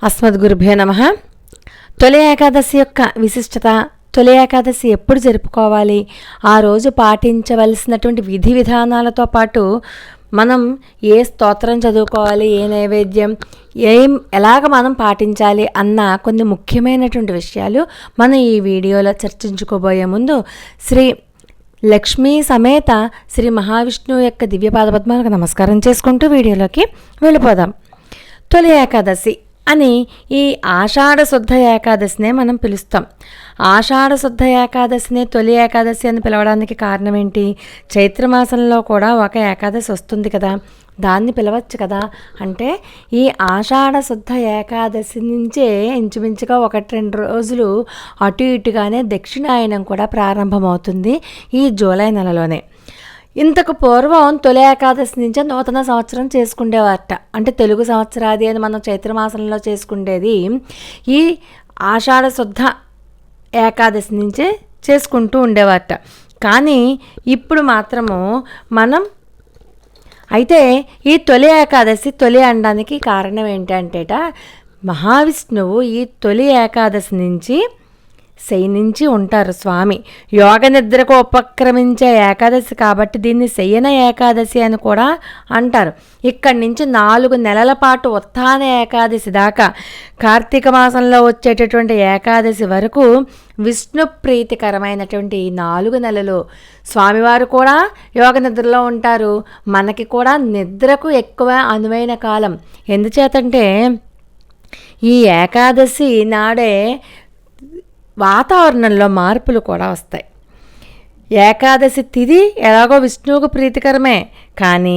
అస్మద్గురుభ్యో నమః. తొలి ఏకాదశి యొక్క విశిష్టత, తొలి ఏకాదశి ఎప్పుడు జరుపుకోవాలి, ఆ రోజు పాటించవలసినటువంటి విధి విధానాలతో పాటు మనం ఏ స్తోత్రం చదువుకోవాలి, ఏ నైవేద్యం, ఎలాగ మనం పాటించాలి అన్న కొన్ని ముఖ్యమైనటువంటి విషయాలు మనం ఈ వీడియోలో చర్చించుకోబోయే ముందు శ్రీ లక్ష్మీ సమేత శ్రీ మహావిష్ణువు యొక్క దివ్యపాదపద్మాలకు నమస్కారం చేసుకుంటూ వీడియోలోకి వెళ్ళిపోదాం. తొలి ఏకాదశి అని ఈ ఆషాఢ శుద్ధ ఏకాదశినే మనం పిలుస్తాం. ఆషాఢ శుద్ధ ఏకాదశినే తొలి ఏకాదశి అని పిలవడానికి కారణం ఏంటి? చైత్రమాసంలో కూడా ఒక ఏకాదశి వస్తుంది కదా, దాన్ని పిలవచ్చు కదా. అంటే ఈ ఆషాఢ శుద్ధ ఏకాదశి నుంచే ఇంచుమించుగా 1-2 రోజులు అటు ఇటుగానే దక్షిణాయనం కూడా ప్రారంభమవుతుంది ఈ జూలై నెలలోనే. ఇంతకు పూర్వం తొలి ఏకాదశి నుంచే నూతన సంవత్సరం చేసుకునేవారట. అంటే తెలుగు సంవత్సరాది అని మనం చైత్రమాసంలో చేసుకునేది ఈ ఆషాఢ శుద్ధ ఏకాదశి నుంచే చేసుకుంటూ ఉండేవారట. కానీ ఇప్పుడు మాత్రము మనం అయితే ఈ తొలి ఏకాదశి తొలి అనడానికి కారణం ఏంటంటేట, మహావిష్ణువు ఈ తొలి ఏకాదశి నుంచి శయనించి ఉంటారు స్వామి. యోగ నిద్రకు ఉపక్రమించే ఏకాదశి కాబట్టి దీన్ని శయన ఏకాదశి అని కూడా అంటారు. ఇక్కడి నుంచి 4 నెలల పాటు ఉత్థాన ఏకాదశి దాకా, కార్తీక మాసంలో వచ్చేటటువంటి ఏకాదశి వరకు విష్ణు ప్రీతికరమైనటువంటి 4 నెలలు స్వామివారు కూడా యోగ నిద్రలో ఉంటారు. మనకి కూడా నిద్రకు ఎక్కువ అనువైన కాలం. ఎందుచేతంటే ఈ ఏకాదశి నాడే వాతావరణంలో మార్పులు కూడా వస్తాయి. ఏకాదశి తిథి ఎలాగో విష్ణువుకు ప్రీతికరమే, కానీ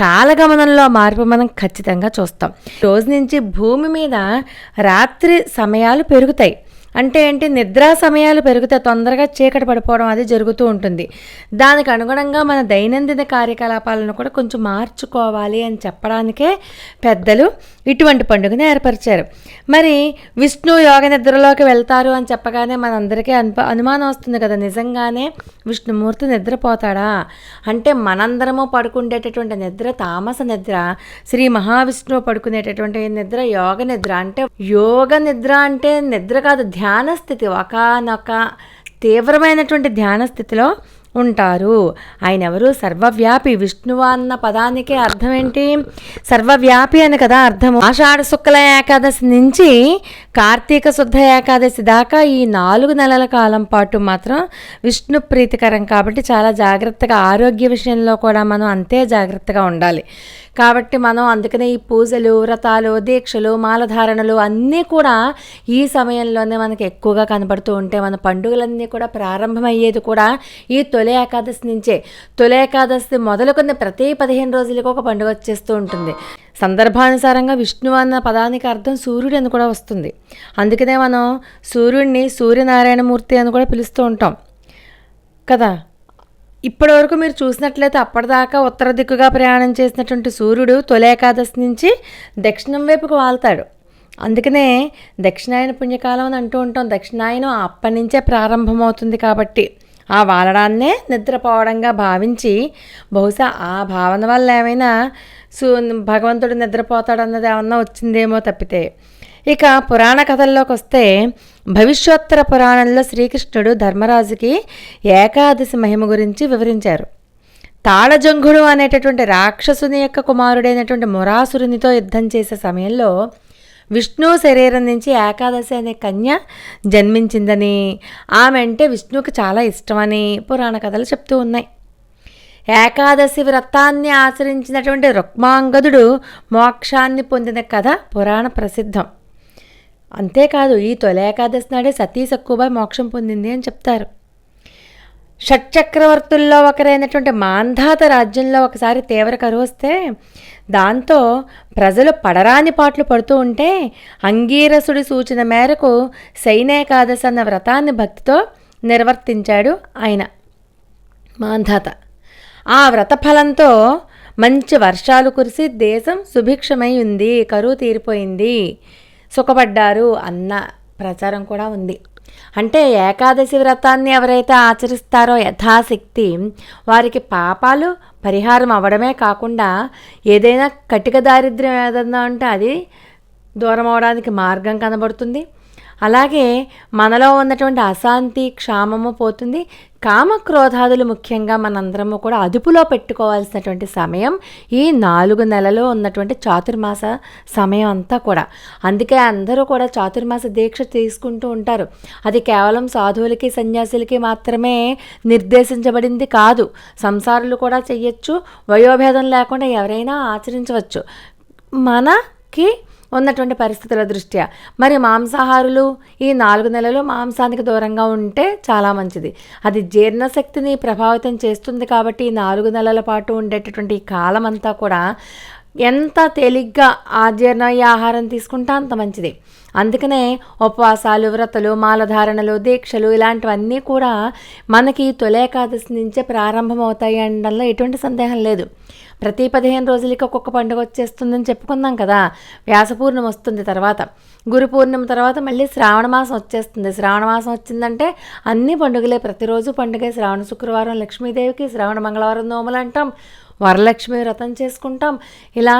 కాలగమనంలో మార్పు మనం ఖచ్చితంగా చూస్తాం. రోజు నుంచి భూమి మీద రాత్రి సమయాలు పెరుగుతాయి. అంటే ఏంటి? నిద్రా సమయాలు పెరిగితే తొందరగా చీకటి పడిపోవడం అది జరుగుతూ ఉంటుంది. దానికి అనుగుణంగా మన దైనందిన కార్యకలాపాలను కూడా కొంచెం మార్చుకోవాలి అని చెప్పడానికే పెద్దలు ఇటువంటి పండుగను ఏర్పరిచారు. మరి విష్ణు యోగ నిద్రలోకి వెళ్తారు అని చెప్పగానే మనందరికీ అనుమానం వస్తుంది కదా, నిజంగానే విష్ణుమూర్తి నిద్రపోతాడా? అంటే మనందరము పడుకునేటటువంటి నిద్ర తామస నిద్ర, శ్రీ మహావిష్ణువు పడుకునేటటువంటి నిద్ర యోగ నిద్ర. అంటే యోగ నిద్ర అంటే నిద్ర కాదు, ధ్యాన స్థితి. ఒకానొక తీవ్రమైనటువంటి ధ్యాన స్థితిలో ఉంటారు. ఆయన ఎవరు? సర్వవ్యాపి. విష్ణువు అన్న పదానికి అర్థం ఏంటి? సర్వవ్యాపి అని కదా అర్థము. ఆషాఢ శుక్ల ఏకాదశి నుంచి కార్తీక శుద్ధ ఏకాదశి దాకా ఈ 4 నెలల కాలం పాటు మాత్రం విష్ణు ప్రీతికరం కాబట్టి చాలా జాగ్రత్తగా, ఆరోగ్య విషయంలో కూడా మనం అంతే జాగ్రత్తగా ఉండాలి. కాబట్టి మనం అందుకనే ఈ పూజలు, వ్రతాలు, దీక్షలు, మాలధారణలు అన్నీ కూడా ఈ సమయంలోనే మనకి ఎక్కువగా కనబడుతూ ఉంటాయి. మన పండుగలన్నీ కూడా ప్రారంభమయ్యేది కూడా ఈ తొలి ఏకాదశి నుంచే. తొలి ఏకాదశి మొదలుకొని ప్రతి 15 రోజులకు ఒక పండుగ వచ్చేస్తూ ఉంటుంది. సందర్భానుసారంగా విష్ణువు అన్న పదానికి అర్థం సూర్యుడు అని కూడా వస్తుంది. అందుకనే మనం సూర్యుడిని సూర్యనారాయణమూర్తి అని కూడా పిలుస్తూ ఉంటాం కదా. ఇప్పటి వరకు మీరు చూసినట్లయితే అప్పటిదాకా ఉత్తర దిక్కుగా ప్రయాణం చేసినటువంటి సూర్యుడు తొలి ఏకాదశి నుంచి దక్షిణం వైపుకు వాళ్తాడు. అందుకనే దక్షిణాయన పుణ్యకాలం అని అంటూ ఉంటాం. దక్షిణాయనం అప్పటి నుంచే ప్రారంభమవుతుంది కాబట్టి ఆ వాలడాన్నే నిద్రపోవడంగా భావించి, బహుశా ఆ భావన వల్ల ఏమైనా భగవంతుడు నిద్రపోతాడన్నది ఏమన్నా వచ్చిందేమో తప్పితే. ఇక పురాణ కథల్లోకి వస్తే, భవిష్యోత్తర పురాణంలో శ్రీకృష్ణుడు ధర్మరాజుకి ఏకాదశి మహిమ గురించి వివరించారు. తాళజంఘుడు అనేటటువంటి రాక్షసుని యొక్క కుమారుడైనటువంటి మురాసురునితో యుద్ధం చేసే సమయంలో విష్ణువు శరీరం నుంచి ఏకాదశి అనే కన్య జన్మించిందని, ఆమె అంటే విష్ణువుకి చాలా ఇష్టమని పురాణ కథలు చెప్తూ ఉన్నాయి. ఏకాదశి వ్రతాన్ని ఆచరించినటువంటి రుక్మాంగదుడు మోక్షాన్ని పొందిన కథ పురాణ ప్రసిద్ధం. అంతేకాదు ఈ తొలి ఏకాదశి నాడే సతీ సక్కుబాయి మోక్షం పొందింది అని చెప్తారు. షట్చక్రవర్తుల్లో ఒకరైనటువంటి మాంధాత రాజ్యంలో ఒకసారి తీవ్ర కరువు వస్తే, దాంతో ప్రజలు పడరాని పాట్లు పడుతూ ఉంటే అంగీరసుడి సూచన మేరకు శయనేకాదశి అన్న వ్రతాన్ని భక్తితో నిర్వర్తించాడు ఆయన మాంధాత. ఆ వ్రత ఫలంతో మంచి వర్షాలు కురిసి దేశం సుభిక్షమై ఉంది, కరువు తీరిపోయింది, సుఖపడ్డారు అన్న ప్రచారం కూడా ఉంది. అంటే ఏకాదశి వ్రతాన్ని ఎవరైతే ఆచరిస్తారో యథాశక్తి వారికి పాపాలు పరిహారం అవ్వడమే కాకుండా ఏదైనా కటిక దారిద్ర్యం ఏదన్నా ఉంటే అది దూరం అవడానికి మార్గం కనబడుతుంది. అలాగే మనలో ఉన్నటువంటి అశాంతి, క్షామము పోతుంది. కామక్రోధాదులు ముఖ్యంగా మనందరము కూడా అదుపులో పెట్టుకోవాల్సినటువంటి సమయం ఈ 4 నెలలు ఉన్నటువంటి చాతుర్మాస సమయం అంతా కూడా. అందుకే అందరూ కూడా చాతుర్మాస దీక్ష తీసుకుంటూ ఉంటారు. అది కేవలం సాధువులకి, సన్యాసులకి మాత్రమే నిర్దేశించబడింది కాదు. సంసారులు కూడా చెయ్యొచ్చు. వయోభేదం లేకుండా ఎవరైనా ఆచరించవచ్చు మనకి ఉన్నటువంటి పరిస్థితుల దృష్ట్యా. మరి మాంసాహారులు ఈ 4 నెలలు మాంసానికి దూరంగా ఉంటే చాలా మంచిది. అది జీర్ణశక్తిని ప్రభావితం చేస్తుంది. కాబట్టి ఈ 4 నెలల పాటు ఉండేటటువంటి ఈ కాలం అంతా కూడా ఎంత తేలిగ్గా ఆజీర్ణమయ్యే ఆహారం తీసుకుంటే అంత మంచిది. అందుకనే ఉపవాసాలు, వ్రతలు, మాలధారణలు, దీక్షలు ఇలాంటివన్నీ కూడా మనకి తొలి ఏకాదశి నుంచే ప్రారంభమవుతాయి అనడంలో ఎటువంటి సందేహం లేదు. ప్రతి 15 రోజులకి ఒక్కొక్క పండుగ వచ్చేస్తుందని చెప్పుకుందాం కదా. వ్యాసపూర్ణిమ వస్తుంది, తర్వాత గురు పూర్ణిమ, తర్వాత మళ్ళీ శ్రావణ మాసం వచ్చేస్తుంది. శ్రావణ మాసం వచ్చిందంటే అన్ని పండుగలే, ప్రతిరోజు పండుగే. శ్రావణ శుక్రవారం లక్ష్మీదేవికి, శ్రావణ మంగళవారం నోములు అంటాం, వరలక్ష్మి వ్రతం చేసుకుంటాం. ఇలా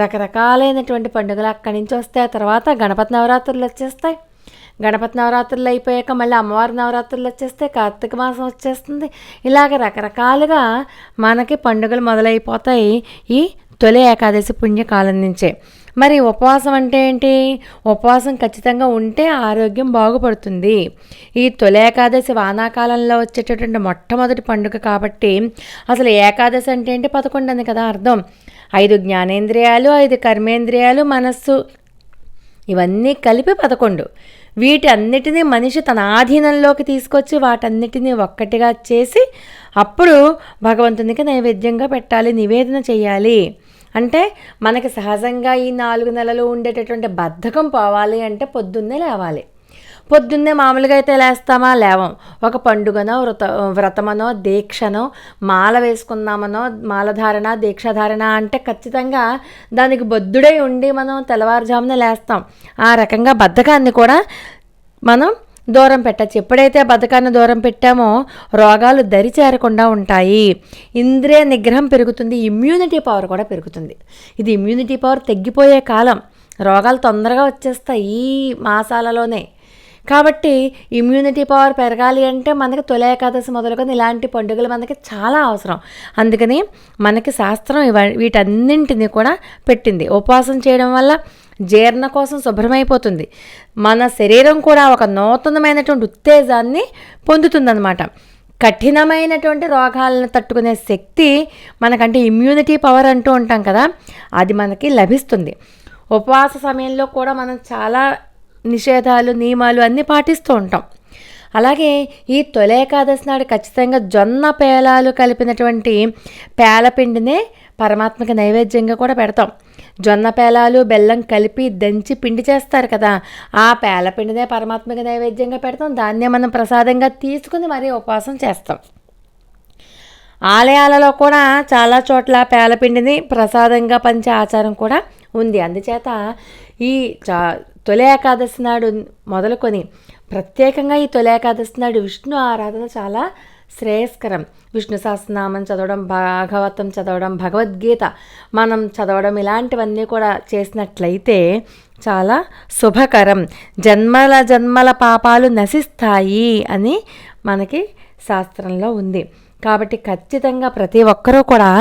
రకరకాలైనటువంటి పండుగలు అక్కడి నుంచి వస్తాయి. తర్వాత గణపతి నవరాత్రులు వచ్చేస్తాయి. గణపతి నవరాత్రులు అయిపోయాక మళ్ళీ అమ్మవారి నవరాత్రులు వచ్చేస్తాయి. కార్తీక మాసం వచ్చేస్తుంది. ఇలాగ రకరకాలుగా మనకి పండుగలు మొదలైపోతాయి ఈ తొలి ఏకాదశి పుణ్యకాలం నుంచే. మరి ఉపవాసం అంటే ఏంటి? ఉపవాసం ఖచ్చితంగా ఉంటే ఆరోగ్యం బాగుపడుతుంది. ఈ తొలి ఏకాదశి వానాకాలంలో వచ్చేటటువంటి మొట్టమొదటి పండుగ కాబట్టి అసలు ఏకాదశి అంటే ఏంటి? 11 అని కదా అర్థం. 5 జ్ఞానేంద్రియాలు, 5 కర్మేంద్రియాలు, మనస్సు, ఇవన్నీ కలిపి 11. వీటన్నిటినీ మనిషి తన ఆధీనంలోకి తీసుకొచ్చి వాటన్నిటినీ ఒక్కటిగా చేసి అప్పుడు భగవంతునికి నైవేద్యంగా పెట్టాలి, నివేదన చేయాలి. అంటే మనకి సహజంగా ఈ 4 నెలలు ఉండేటటువంటి బద్ధకం పోవాలి అంటే పొద్దున్నే లేవాలి. పొద్దున్నే మామూలుగా అయితే లేస్తామా? లేవం. ఒక పండుగనో, వ్రతమనో, దీక్షనో, మాల వేసుకుందామనో, మాలధారణ, దీక్షాధారణ అంటే ఖచ్చితంగా దానికి బద్ధుడై ఉండి మనం తెల్లవారుజామున లేస్తాం. ఆ రకంగా బద్ధకాన్ని కూడా మనం దూరం పెట్టచ్చు. ఎప్పుడైతే బద్ధకాన్ని దూరం పెట్టామో రోగాలు దరి చేరకుండా ఉంటాయి. ఇంద్రియ నిగ్రహం పెరుగుతుంది. ఇమ్యూనిటీ పవర్ కూడా పెరుగుతుంది. ఇది ఇమ్యూనిటీ పవర్ తగ్గిపోయే కాలం. రోగాలు తొందరగా వచ్చేస్తాయి ఈ మాసాలలోనే. కాబట్టి ఇమ్యూనిటీ పవర్ పెరగాలి అంటే మనకి తొలి ఏకాదశి మొదలుకొని ఇలాంటి పండుగలు మనకి చాలా అవసరం. అందుకని మనకి శాస్త్రం వీటన్నింటినీ కూడా పెట్టింది. ఉపవాసం చేయడం వల్ల జీర్ణ కోసం శుభ్రమైపోతుంది. మన శరీరం కూడా ఒక నూతనమైనటువంటి ఉత్తేజాన్ని పొందుతుందన్నమాట. కఠినమైనటువంటి రోగాలను తట్టుకునే శక్తి మనకంటే ఇమ్యూనిటీ పవర్ అంటూ ఉంటాం కదా, అది మనకి లభిస్తుంది. ఉపవాస సమయంలో కూడా మనం చాలా నిషేధాలు, నియమాలు అన్నీ పాటిస్తూ ఉంటాం. అలాగే ఈ తొలి ఏకాదశి నాడు ఖచ్చితంగా జొన్న పేలాలు కలిపినటువంటి పేలపిండినే పరమాత్మకి నైవేద్యంగా కూడా పెడతాం. జొన్న పేలాలు, బెల్లం కలిపి దంచి పిండి చేస్తారు కదా, ఆ పేలపిండినే పరమాత్మకి నైవేద్యంగా పెడతాం. దాన్నే మనం ప్రసాదంగా తీసుకుని మరీ ఉపవాసం చేస్తాం. ఆలయాలలో కూడా చాలా చోట్ల పేలపిండిని ప్రసాదంగా పంచే ఆచారం కూడా ఉంది. అందుచేత ఈ తొలి ఏకాదశి నాడు మొదలుకొని ప్రత్యేకంగా ఈ తొలి ఏకాదశి నాడు విష్ణు ఆరాధన చాలా శ్రేయస్కరం. విష్ణు సహస్రనామం చదవడం, భాగవతం చదవడం, భగవద్గీత మనం చదవడం ఇలాంటివన్నీ కూడా చేసినట్లయితే చాలా శుభకరం. జన్మల జన్మల పాపాలు నశిస్తాయి అని మనకి శాస్త్రంలో ఉంది. కాబట్టి ఖచ్చితంగా ప్రతి ఒక్కరూ కూడా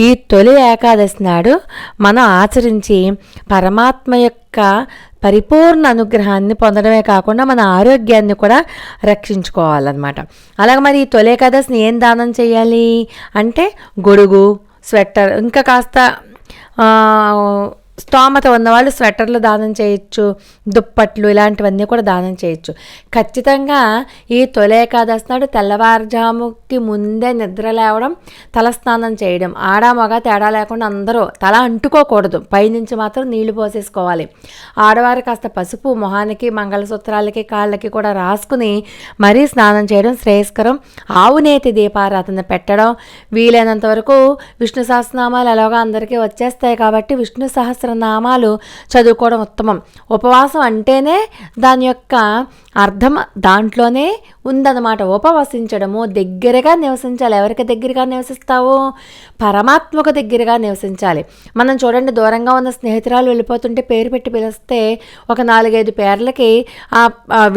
ఈ తొలి ఏకాదశి నాడు మనం ఆచరించి పరమాత్మ యొక్క పరిపూర్ణ అనుగ్రహాన్ని పొందడమే కాకుండా మన ఆరోగ్యాన్ని కూడా రక్షించుకోవాలన్నమాట. అలాగే మరి ఈ తొలి ఏకాదశిని ఏం దానం చేయాలి అంటే గొడుగు, స్వెటర్, ఇంకా కాస్త స్తోమత ఉన్నవాళ్ళు స్వెటర్లు దానం చేయొచ్చు, దుప్పట్లు ఇలాంటివన్నీ కూడా దానం చేయొచ్చు. ఖచ్చితంగా ఈ తొలి ఏకాదశి నాడు తెల్లవారుజాముకి ముందే నిద్ర లేవడం, తలస్నానం చేయడం, ఆడ మగ తేడా లేకుండా అందరూ తల అంటుకోకూడదు, పైనుంచి మాత్రం నీళ్లు పోసేసుకోవాలి. ఆడవారు కాస్త పసుపు మొహానికి, మంగళసూత్రాలకి, కాళ్ళకి కూడా రాసుకుని మరీ స్నానం చేయడం శ్రేయస్కరం. ఆవునేతి దీపారాధన పెట్టడం, వీలైనంత వరకు విష్ణు సహస్రనామాలు ఎలాగో అందరికీ వచ్చేస్తాయి కాబట్టి విష్ణు సహస్రనామాలు చదువుకోవడం ఉత్తమం. ఉపవాసం అంటేనే దాని యొక్క అర్థం దాంట్లోనే ఉందన్నమాట. ఉపవసించడము, దగ్గరగా నివసించాలి. ఎవరికి దగ్గరగా నివసిస్తావు? పరమాత్మకు దగ్గరగా నివసించాలి. మనం చూడండి, దూరంగా ఉన్న స్నేహితురాలు వెళ్ళిపోతుంటే పేరు పెట్టి పిలిస్తే ఒక 4-5 పేర్లకి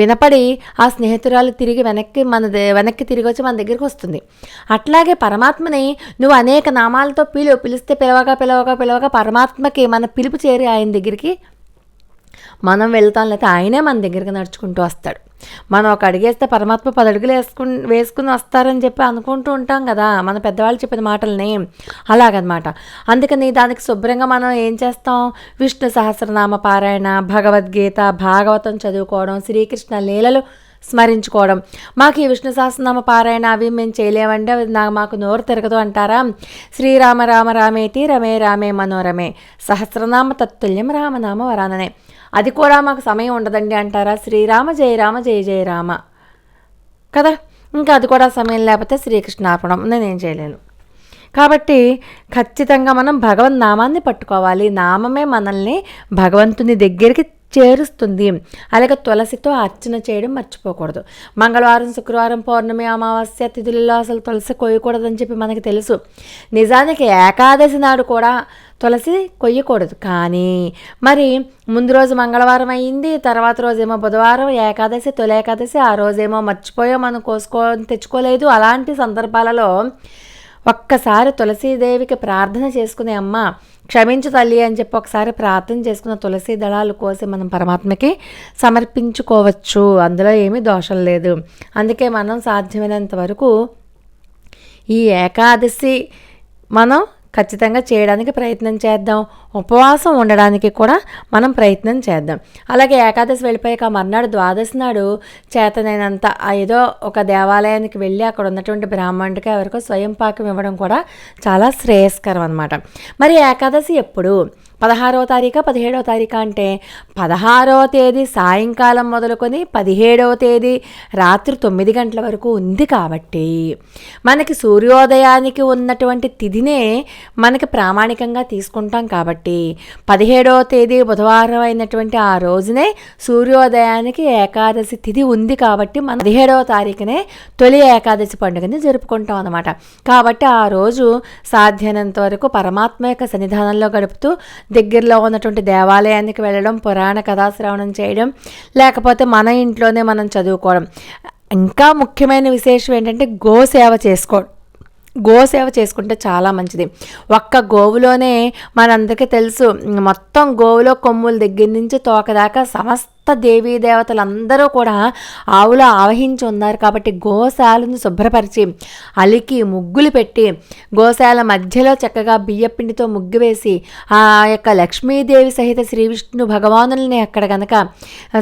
వినపడి ఆ స్నేహితురాలు తిరిగి వెనక్కి తిరిగి వచ్చి మన దగ్గరికి వస్తుంది. అట్లాగే పరమాత్మని నువ్వు అనేక నామాలతో పిలిస్తే పిలవగా పరమాత్మకి మన పిలుపు చేరి ఆయన దగ్గరికి మనం వెళ్తాం, లేకపోతే ఆయనే మన దగ్గరికి నడుచుకుంటూ వస్తాడు. మనం ఒక అడిగేస్తే పరమాత్మ 10 అడుగులు వేసుకుని వస్తారని చెప్పి అనుకుంటూ ఉంటాం కదా, మన పెద్దవాళ్ళు చెప్పిన మాటల్ని. అలాగనమాట. అందుకని దానికి శుభ్రంగా మనం ఏం చేస్తాం? విష్ణు సహస్రనామ పారాయణ, భగవద్గీత, భాగవతం చదువుకోవడం, శ్రీకృష్ణ లీలలు స్మరించుకోవడం. మాకు ఈ విష్ణు సహస్రనామ పారాయణ అవి మేము చేయలేమండి, అవి మాకు నోరు తిరగదు అంటారా? శ్రీరామ రామ రామేతి రమే రామే మనోరమే సహస్రనామ తత్తుల్యం రామనామ వరాననే. అది కూడా మాకు సమయం ఉండదండి అంటారా? శ్రీరామ జయ రామ జయ జయ రామ కదా. ఇంకా అది కూడా సమయం లేకపోతే శ్రీకృష్ణార్పణం, నేనేం చేయలేను. కాబట్టి ఖచ్చితంగా మనం భగవన్ నామాన్ని పట్టుకోవాలి. నామమే మనల్ని భగవంతుని దగ్గరికి చేరుస్తుంది. అలాగే తులసితో అర్చన చేయడం మర్చిపోకూడదు. మంగళవారం, శుక్రవారం, పౌర్ణమి, అమావాస్య తిథులలో అసలు తులసి కొయ్యకూడదని చెప్పి మనకి తెలుసు. నిజానికి ఏకాదశి నాడు కూడా తులసి కొయ్యకూడదు. కానీ మరి ముందు రోజు మంగళవారం అయ్యింది, తర్వాత రోజేమో బుధవారం ఏకాదశి, తొలి ఏకాదశి, ఆ రోజేమో మర్చిపోయాం, మనం తెచ్చుకోలేదు. అలాంటి సందర్భాలలో ఒక్కసారి తులసీదేవికి ప్రార్థన చేసుకునే అమ్మ క్షమించు తల్లి అని చెప్పి ఒకసారి ప్రార్థన చేసుకున్న తులసి దళాలు కోసి మనం పరమాత్మకి సమర్పించుకోవచ్చు. అందులో ఏమీ దోషం లేదు. అందుకే మనం సాధ్యమైనంత వరకు ఈ ఏకాదశి మనం ఖచ్చితంగా చేయడానికి ప్రయత్నం చేద్దాం. ఉపవాసం ఉండడానికి కూడా మనం ప్రయత్నం చేద్దాం. అలాగే ఏకాదశి వెళ్ళిపోయాక మర్నాడు ద్వాదశి నాడు చేతనైనంత ఏదో ఒక దేవాలయానికి వెళ్ళి అక్కడ ఉన్నటువంటి బ్రాహ్మణుడికి ఎవరికో స్వయం పాకం ఇవ్వడం కూడా చాలా శ్రేయస్కరం అన్నమాట. మరి ఏకాదశి ఎప్పుడు? 16వ తారీఖు 17వ తారీఖు అంటే 16వ తేదీ సాయంకాలం మొదలుకొని 17వ తేదీ రాత్రి 9 గంటల వరకు ఉంది. కాబట్టి మనకి సూర్యోదయానికి ఉన్నటువంటి తిథినే మనకి ప్రామాణికంగా తీసుకుంటాం. కాబట్టి 17వ తేదీ బుధవారం అయినటువంటి ఆ రోజునే సూర్యోదయానికి ఏకాదశి తిథి ఉంది. కాబట్టి మనం 17వ తారీఖునే తొలి ఏకాదశి పండుగని జరుపుకుంటాం అన్నమాట. కాబట్టి ఆ రోజు సాధ్యమైనంత వరకు పరమాత్మ యొక్క సన్నిధానంలో గడుపుతూ దగ్గరలో ఉన్నటువంటి దేవాలయానికి వెళ్ళడం, పురాణ కథాశ్రవణం చేయడం, లేకపోతే మన ఇంట్లోనే మనం చదువుకోవడం. ఇంకా ముఖ్యమైన విశేషం ఏంటంటే గోసేవ చేసుకుంటే చాలా మంచిది. ఒక్క గోవులోనే మనందరికీ తెలుసు, మొత్తం గోవులో కొమ్ముల దగ్గర నుంచి తోకదాకా సమస్త దేవీ దేవతలందరూ కూడా ఆవులో ఆవహించి ఉన్నారు. కాబట్టి గోశాలను శుభ్రపరిచి అలికి ముగ్గులు పెట్టి గోశాల మధ్యలో చక్కగా బియ్యపిండితో ముగ్గు వేసి ఆ యొక్క లక్ష్మీదేవి సహిత శ్రీ విష్ణు భగవానుల్ని అక్కడ గనక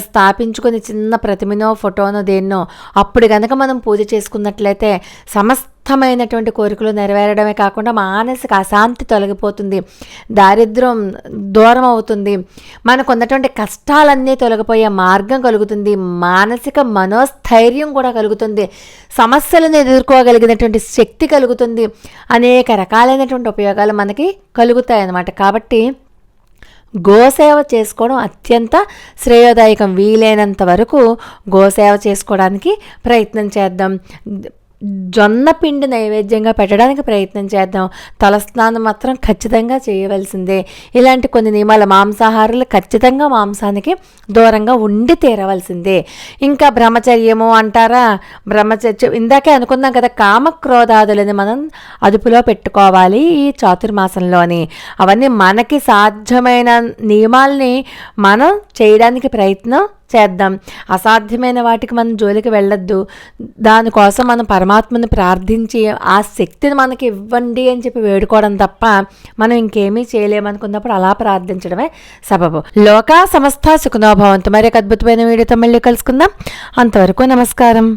స్థాపించుకొని చిన్న ప్రతిమనో ఫోటోనో దేన్నో అప్పుడు గనక మనం పూజ చేసుకున్నట్లయితే సమస్తమైనటువంటి కోరికలు నెరవేరడమే కాకుండా మానసిక అశాంతి తొలగిపోతుంది, దారిద్ర్యం దూరం అవుతుంది, మనకు ఉన్నటువంటి కష్టాలన్నీ తొలగిపోయే మార్గం కలుగుతుంది, మానసిక మనోస్థైర్యం కూడా కలుగుతుంది, సమస్యలను ఎదుర్కోగలిగినటువంటి శక్తి కలుగుతుంది, అనేక రకాలైనటువంటి ఉపయోగాలు మనకి కలుగుతాయి అన్నమాట. కాబట్టి గోసేవ చేసుకోవడం అత్యంత శ్రేయోదాయకం. వీలైనంత వరకు గోసేవ చేసుకోవడానికి ప్రయత్నం చేద్దాం. జొన్న పిండి నైవేద్యంగా పెట్టడానికి ప్రయత్నం చేద్దాం. తలస్నానం మాత్రం ఖచ్చితంగా చేయవలసిందే. ఇలాంటి కొన్ని నియమాలు, మాంసాహారులు ఖచ్చితంగా మాంసానికి దూరంగా ఉండి తీరవలసిందే. ఇంకా బ్రహ్మచర్యము అంటారా, బ్రహ్మచర్యం ఇందాకే అనుకున్నాం కదా, కామక్రోధాదులని మనం అదుపులో పెట్టుకోవాలి ఈ చాతుర్మాసంలోని. అవన్నీ మనకి సాధ్యమైన నియమాల్ని మనం చేయడానికి ప్రయత్నం చేద్దాం. అసాధ్యమైన వాటికి మనం జోలికి వెళ్ళొద్దు. దానికోసం మనం పరమాత్మని ప్రార్థించి ఆ శక్తిని మనకి ఇవ్వండి అని చెప్పి వేడుకోవడం తప్ప మనం ఇంకేమీ చేయలేమనుకున్నప్పుడు అలా ప్రార్థించడమే సబబు. లోకా సమస్త సుఖనో భవంతు. మరి ఒక అద్భుతమైన వీడియోతో మళ్ళీ కలుసుకుందాం. అంతవరకు నమస్కారం.